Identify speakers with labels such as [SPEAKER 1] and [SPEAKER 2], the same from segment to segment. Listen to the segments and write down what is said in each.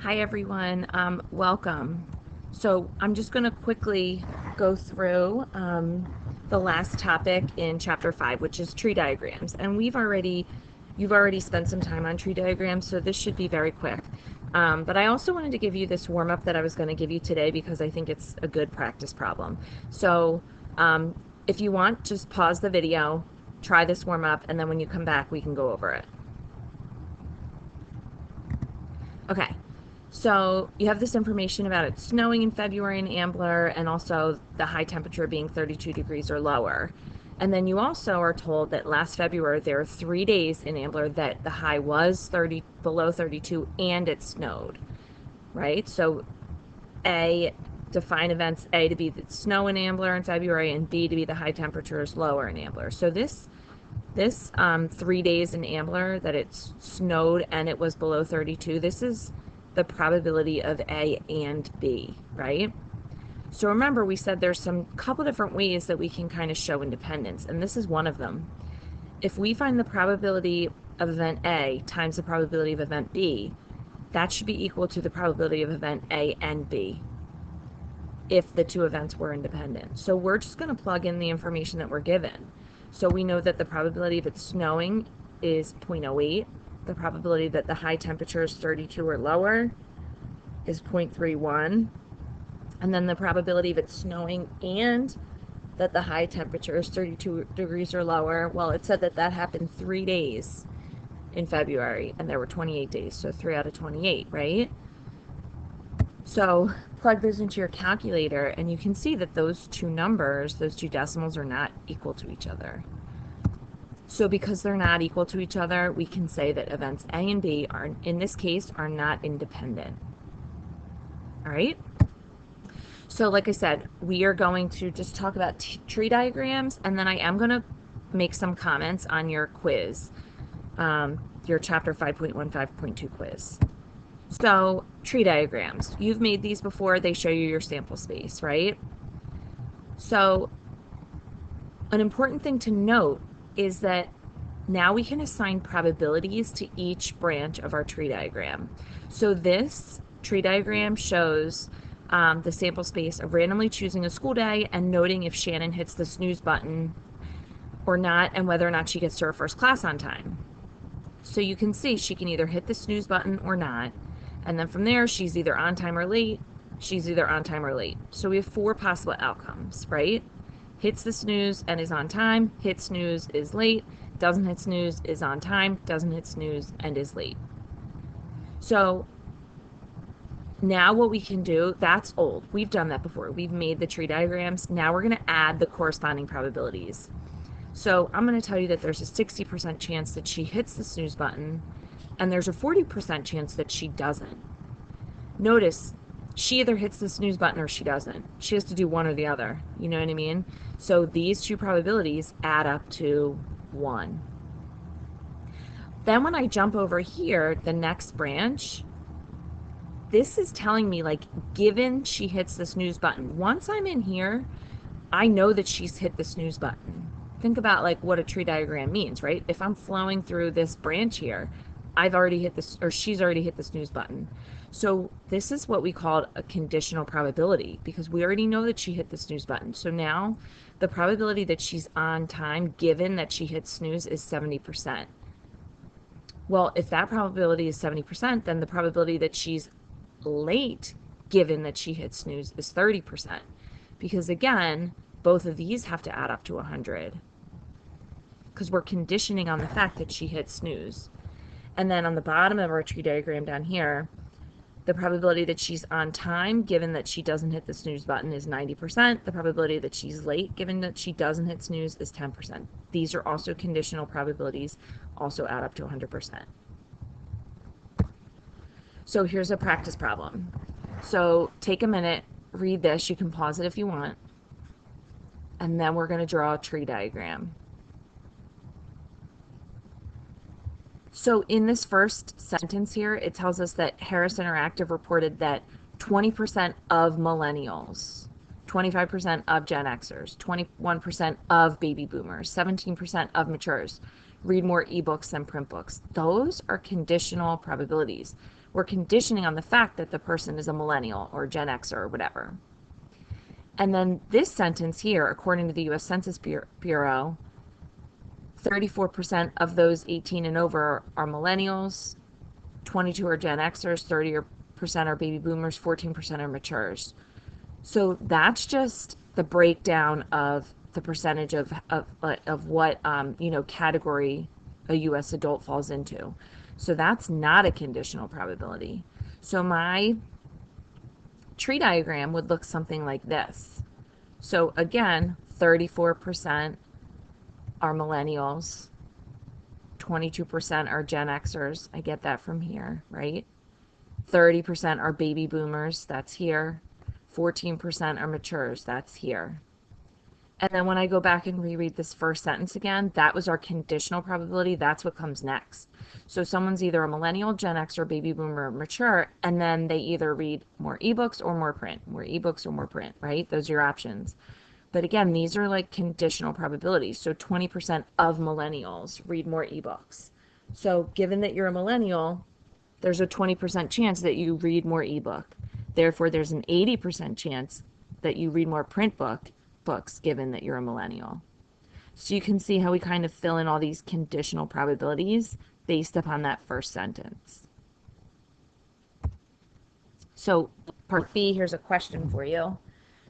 [SPEAKER 1] Hi everyone, welcome. So I'm just going to quickly go through the last topic in chapter 5, which is tree diagrams. And you've already spent some time on tree diagrams, so this should be very quick. But I also wanted to give you this warm-up that I was going to give you today because I think it's a good practice problem. So if you want, just pause the video, try this warm-up, and then when you come back, we can go over it. Okay. So you have this information about it snowing in February in Ambler and also the high temperature being 32 degrees or lower. And then you also are told that last February there were 3 days in Ambler that the high was below 32 and it snowed, right? So define events A to be the snow in Ambler in February and B to be the high temperatures lower in Ambler. So this 3 days in Ambler that it snowed and it was below 32, this is the probability of A and B, right? So remember, we said there's some couple different ways that we can kind of show independence, and this is one of them. If we find the probability of event A times the probability of event B, that should be equal to the probability of event A and B if the two events were independent. So we're just going to plug in the information that we're given. So we know that the probability of it snowing is 0.08. The probability that the high temperature is 32 or lower is 0.31. And then the probability of it snowing and that the high temperature is 32 degrees or lower, well, it said that happened 3 days in February, and there were 28 days, so 3 out of 28, right? So plug those into your calculator, and you can see that those two numbers, those two decimals, are not equal to each other. So because they're not equal to each other, we can say that events A and B are, in this case, are not independent. All right? So like I said, we are going to just talk about tree diagrams, and then I am going to make some comments on your quiz, your chapter 5.15.2 quiz. So tree diagrams, you've made these before. They show you your sample space, right? So an important thing to note is that now we can assign probabilities to each branch of our tree diagram. So this tree diagram shows the sample space of randomly choosing a school day and noting if Shannon hits the snooze button or not and whether or not she gets to her first class on time. So you can see she can either hit the snooze button or not. And then from there, she's either on time or late. She's either on time or late. So we have 4 possible outcomes, right? Hits the snooze and is on time, hits snooze, is late, doesn't hit snooze, is on time, doesn't hit snooze, and is late. So now what we can do, that's old. We've done that before. We've made the tree diagrams. Now we're going to add the corresponding probabilities. So I'm going to tell you that there's a 60% chance that she hits the snooze button, and there's a 40% chance that she doesn't. Notice, she either hits the snooze button or she doesn't. She has to do one or the other. You know what I mean? So these two probabilities add up to 1. Then when I jump over here, the next branch, this is telling me, like, given she hits the snooze button. Once I'm in here, I know that she's hit the snooze button. Think about, like, what a tree diagram means, right? If I'm flowing through this branch here, I've already hit this, or she's already hit the snooze button. So this is what we call a conditional probability because we already know that she hit the snooze button. So now the probability that she's on time, given that she hit snooze, is 70%. Well, if that probability is 70%, then the probability that she's late, given that she hit snooze, is 30%. Because again, both of these have to add up to 100 because we're conditioning on the fact that she hit snooze. And then on the bottom of our tree diagram down here, the probability that she's on time, given that she doesn't hit the snooze button, is 90%. The probability that she's late, given that she doesn't hit snooze, is 10%. These are also conditional probabilities, also add up to 100%. So here's a practice problem. So take a minute, read this. You can pause it if you want. And then we're going to draw a tree diagram. So in this first sentence here, it tells us that Harris Interactive reported that 20% of millennials, 25% of Gen Xers, 21% of baby boomers, 17% of matures read more ebooks than print books. Those are conditional probabilities. we're conditioning on the fact that the person is a millennial or Gen Xer or whatever. And then this sentence here, according to the US Census Bureau, 34% of those 18 and over are millennials, 22 are Gen Xers, 30% are baby boomers, 14% are matures. So that's just the breakdown of the percentage of what category a U.S. adult falls into. So that's not a conditional probability. So my tree diagram would look something like this. So again, 34% are millennials, 22% are Gen Xers. I get that from here, right? 30% are baby boomers. That's here. 14% are matures. That's here. And then when I go back and reread this first sentence again, that was our conditional probability. That's what comes next. So someone's either a millennial, Gen X, or baby boomer, or mature, and then they either read more ebooks or more print, more ebooks or more print, right? Those are your options. But again, these are like conditional probabilities. So 20% of millennials read more ebooks. So given that you're a millennial, there's a 20% chance that you read more ebook. Therefore, there's an 80% chance that you read more print books, given that you're a millennial. So you can see how we kind of fill in all these conditional probabilities based upon that first sentence. So part B, here's a question for you.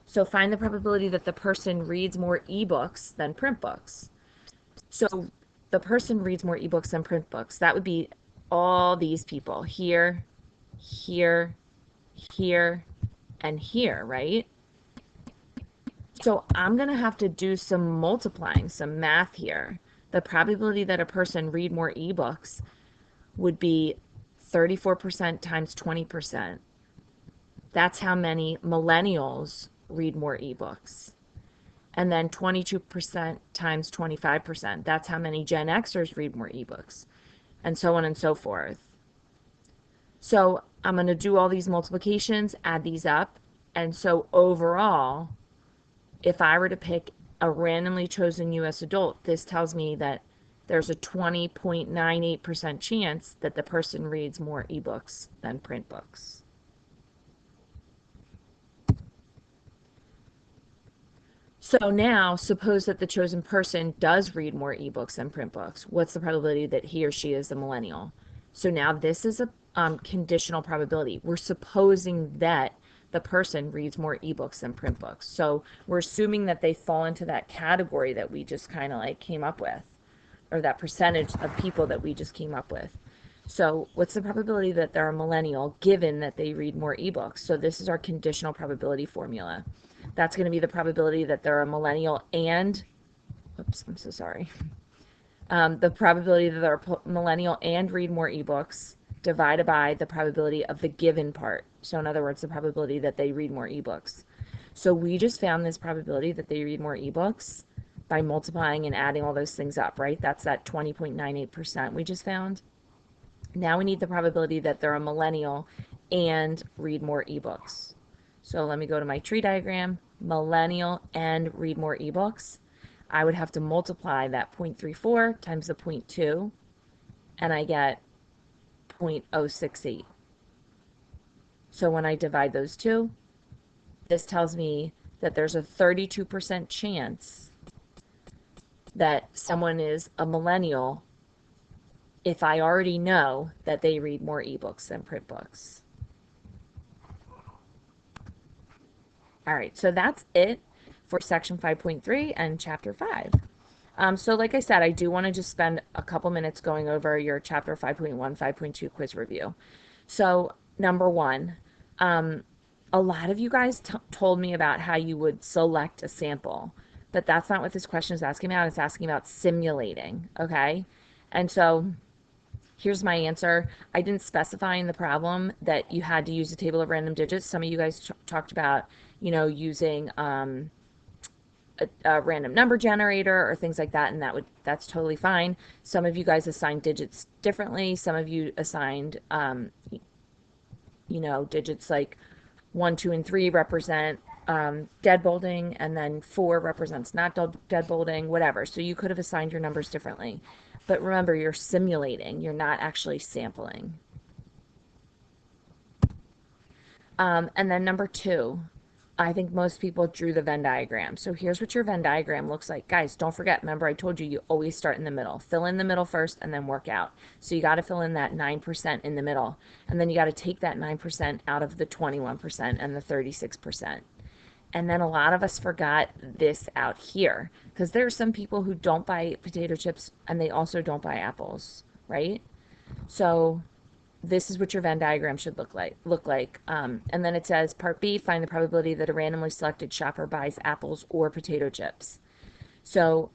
[SPEAKER 1] So find the probability that the person reads more ebooks than print books. So the person reads more ebooks than print books. That would be all these people here, here, here, and here, right? So I'm going to have to do some multiplying, some math here. The probability that a person read more ebooks would be 34% times 20%. That's how many millennials read more ebooks. And then 22% times 25%. That's how many Gen Xers read more ebooks. And so on and so forth. So I'm going to do all these multiplications, add these up. And so overall, if I were to pick a randomly chosen U.S. adult, this tells me that there's a 20.98% chance that the person reads more ebooks than print books. So now, suppose that the chosen person does read more ebooks than print books. What's the probability that he or she is a millennial? So now this is a conditional probability. We're supposing that the person reads more ebooks than print books. So we're assuming that they fall into that category that we just kind of like came up with, or that percentage of people that we just came up with. So what's the probability that they're a millennial given that they read more ebooks? So this is our conditional probability formula. That's going to be the probability that they're a millennial and, oops, I'm so sorry. The probability that they're a millennial and read more ebooks divided by the probability of the given part. So in other words, the probability that they read more ebooks. So we just found this probability that they read more ebooks by multiplying and adding all those things up, right? That's that 20.98% we just found. Now we need the probability that they're a millennial and read more ebooks. So let me go to my tree diagram, millennial and read more ebooks. I would have to multiply that 0.34 times the 0.2, and I get 0.068. So when I divide those two, this tells me that there's a 32% chance that someone is a millennial if I already know that they read more ebooks than print books. All right, so that's it for section 5.3 and chapter 5. So like I said, I do want to just spend a couple minutes going over your chapter 5.1, 5.2 quiz review. So number one, a lot of you guys told me about how you would select a sample, but that's not what this question is asking about. It's asking about simulating, okay? And so here's my answer. I didn't specify in the problem that you had to use a table of random digits. Some of you guys talked about, using a random number generator or things like that, and that's totally fine. Some of you guys assigned digits differently. Some of you assigned, digits like 1, 2, and 3 represent deadbolting, and then 4 represents not deadbolting, whatever. So you could have assigned your numbers differently. But remember, you're simulating. You're not actually sampling. And then number two, I think most people drew the Venn diagram. So here's what your Venn diagram looks like. Guys, don't forget, remember I told you, you always start in the middle. Fill in the middle first and then work out. So you got to fill in that 9% in the middle. And then you got to take that 9% out of the 21% and the 36%. And then a lot of us forgot this out here because there are some people who don't buy potato chips and they also don't buy apples, right? So this is what your Venn diagram should look like. And then it says part B, find the probability that a randomly selected shopper buys apples or potato chips. So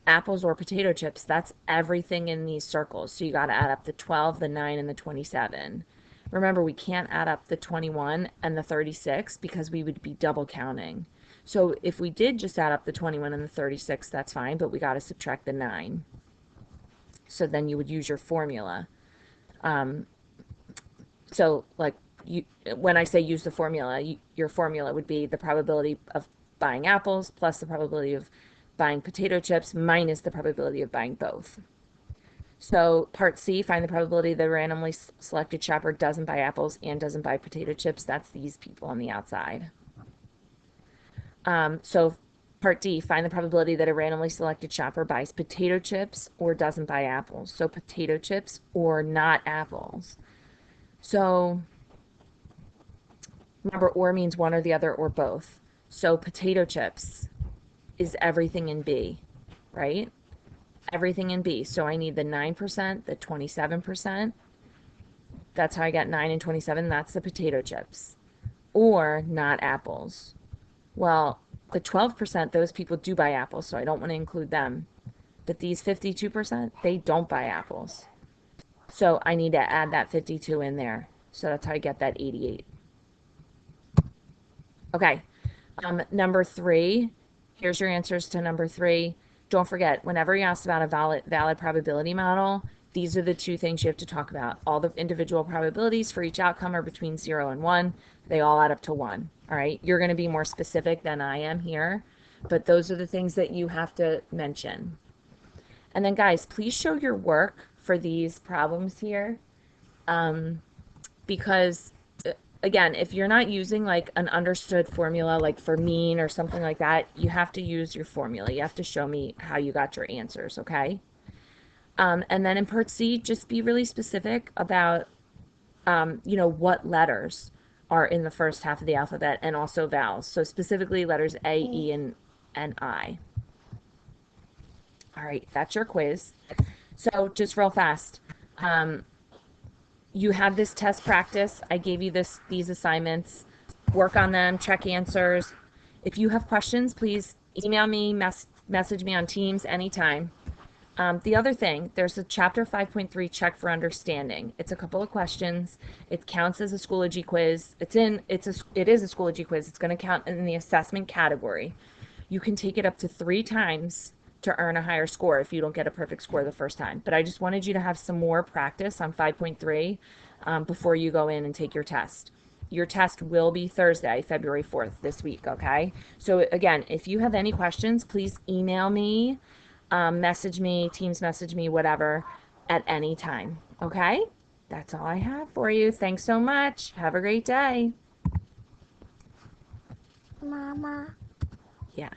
[SPEAKER 1] apples or potato chips, that's everything in these circles. So you got to add up the 12, the 9, and the 27. Remember, we can't add up the 21 and the 36 because we would be double counting. So if we did just add up the 21 and the 36, that's fine, but we got to subtract the 9. So then you would use your formula. So like when I say use the formula, your formula would be the probability of buying apples plus the probability of buying potato chips minus the probability of buying both. So part C, find the probability the randomly selected shopper doesn't buy apples and doesn't buy potato chips. That's these people on the outside. So part D, find the probability that a randomly selected shopper buys potato chips or doesn't buy apples. So potato chips or not apples. So remember, or means one or the other or both. So potato chips is everything in B, right? Everything in B. So I need the 9%, the 27%. That's how I got 9 and 27. That's the potato chips. Or not apples. Well, the 12%, those people do buy apples, so I don't want to include them. But these 52%, they don't buy apples. So I need to add that 52 in there. So that's how I get that 88. Okay. Number 3, here's your answers to number 3. Don't forget, whenever you're asked about a valid probability model, these are the 2 things you have to talk about. All the individual probabilities for each outcome are between 0 and 1. They all add up to 1. All right. You're going to be more specific than I am here, but those are the things that you have to mention. And then guys, please show your work for these problems here. Because again, if you're not using like an understood formula, like for mean or something like that, you have to use your formula. You have to show me how you got your answers, okay? And then in part C, just be really specific about, what letters are in the first half of the alphabet and also vowels. So specifically letters A, E, and I. All right, that's your quiz. So just real fast. You have this test practice. I gave you these assignments. Work on them, check answers. If you have questions, please email me, message me on Teams anytime. The other thing, there's a chapter 5.3 check for understanding. It's a couple of questions. It counts as a Schoology quiz. It is a Schoology quiz. It's going to count in the assessment category. You can take it up to 3 times to earn a higher score if you don't get a perfect score the first time. But I just wanted you to have some more practice on 5.3 before you go in and take your test. Your test will be Thursday, February 4th this week, okay? So again, if you have any questions, please email me, message me, Teams message me, whatever, at any time, okay? That's all I have for you. Thanks so much. Have a great day.
[SPEAKER 2] Mama.
[SPEAKER 1] Yeah.